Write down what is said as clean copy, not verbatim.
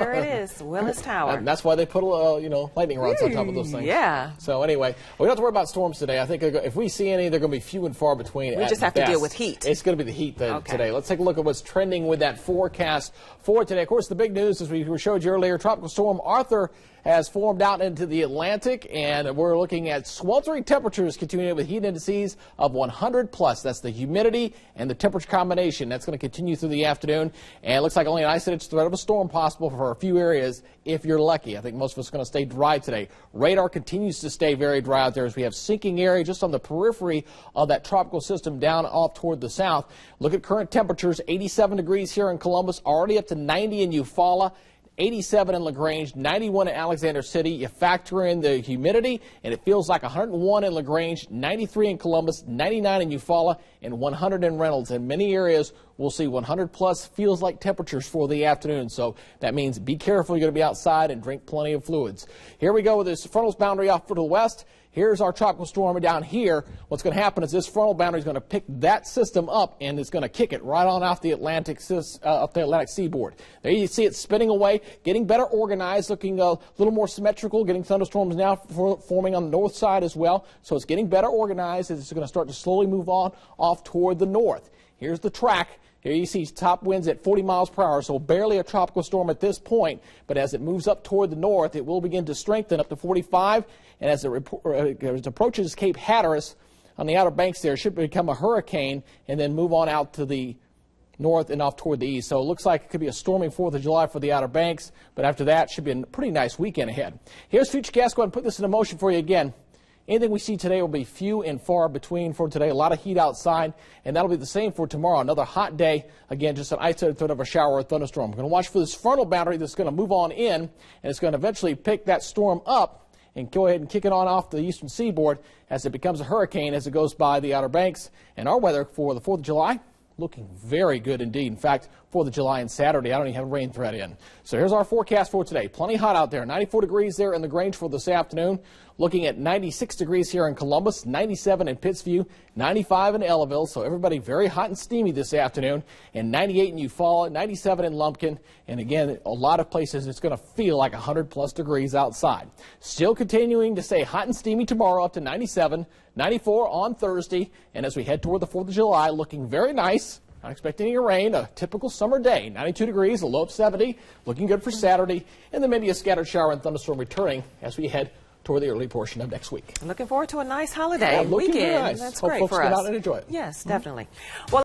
There it is, Willis Tower. And that's why they put lightning rods on top of those things. Yeah. So anyway, we don't have to worry about storms today. I think if we see any, they're going to be few and far between. We just have to deal with heat. It's going to be the heat today. Let's take a look at what's trending with that forecast for today. Of course, the big news, as we showed you earlier, Tropical Storm Arthur has formed out into the Atlantic, and we're looking at sweltering temperatures continuing with heat indices of 100 plus. That's the humidity and the temperature combination. That's going to continue through the afternoon, and it looks like only an isolated threat of a storm possible for a few areas if you're lucky. I think most of us are going to stay dry today. Radar continues to stay very dry out there as we have sinking area just on the periphery of that tropical system down off toward the south. Look at current temperatures, 87 degrees here in Columbus, already up to 90 in Eufaula. 87 in LaGrange, 91 in Alexander City. You factor in the humidity, and it feels like 101 in LaGrange, 93 in Columbus, 99 in Eufaula, and 100 in Reynolds. In many areas, we'll see 100 plus feels like temperatures for the afternoon. So that means be careful. You're going to be outside and drink plenty of fluids. Here we go with this frontal's boundary off to the west. Here's our tropical storm down here. What's going to happen is this frontal boundary is going to pick that system up, and it's going to kick it right on off the Atlantic seaboard. There you see it spinning away, getting better organized, looking a little more symmetrical, getting thunderstorms now forming on the north side as well. So it's getting better organized. It's going to start to slowly move on off toward the north. Here's the track. Here you see top winds at 40 miles per hour, so barely a tropical storm at this point. But as it moves up toward the north, it will begin to strengthen up to 45. And as it approaches Cape Hatteras on the Outer Banks there, it should become a hurricane and then move on out to the north and off toward the east. So it looks like it could be a stormy 4th of July for the Outer Banks. But after that, it should be a pretty nice weekend ahead. Here's Futurecast. Go ahead and put this into motion for you again. Anything we see today will be few and far between for today. A lot of heat outside, and that'll be the same for tomorrow. Another hot day. Again, just an isolated threat of a shower or thunderstorm. We're going to watch for this frontal boundary that's going to move on in, and it's going to eventually pick that storm up and go ahead and kick it on off the eastern seaboard as it becomes a hurricane as it goes by the Outer Banks. And our weather for the 4th of July, looking very good indeed. In fact, 4th of July and Saturday, I don't even have a rain threat in. So here's our forecast for today. Plenty hot out there. 94 degrees there in LaGrange for this afternoon. Looking at 96 degrees here in Columbus, 97 in Pittsview, 95 in Ellaville. So everybody very hot and steamy this afternoon. And 98 in Eufaula, 97 in Lumpkin. And again, a lot of places it's going to feel like 100 plus degrees outside. Still continuing to stay hot and steamy tomorrow up to 97, 94 on Thursday. And as we head toward the 4th of July, looking very nice. Not expecting any rain, a typical summer day, 92 degrees, a low of 70, looking good for Saturday, and then maybe a scattered shower and thunderstorm returning as we head toward the early portion of next week. Looking forward to a nice holiday weekend. Very nice. That's Hope great folks for get us. out and enjoy it. Yes, definitely. Well,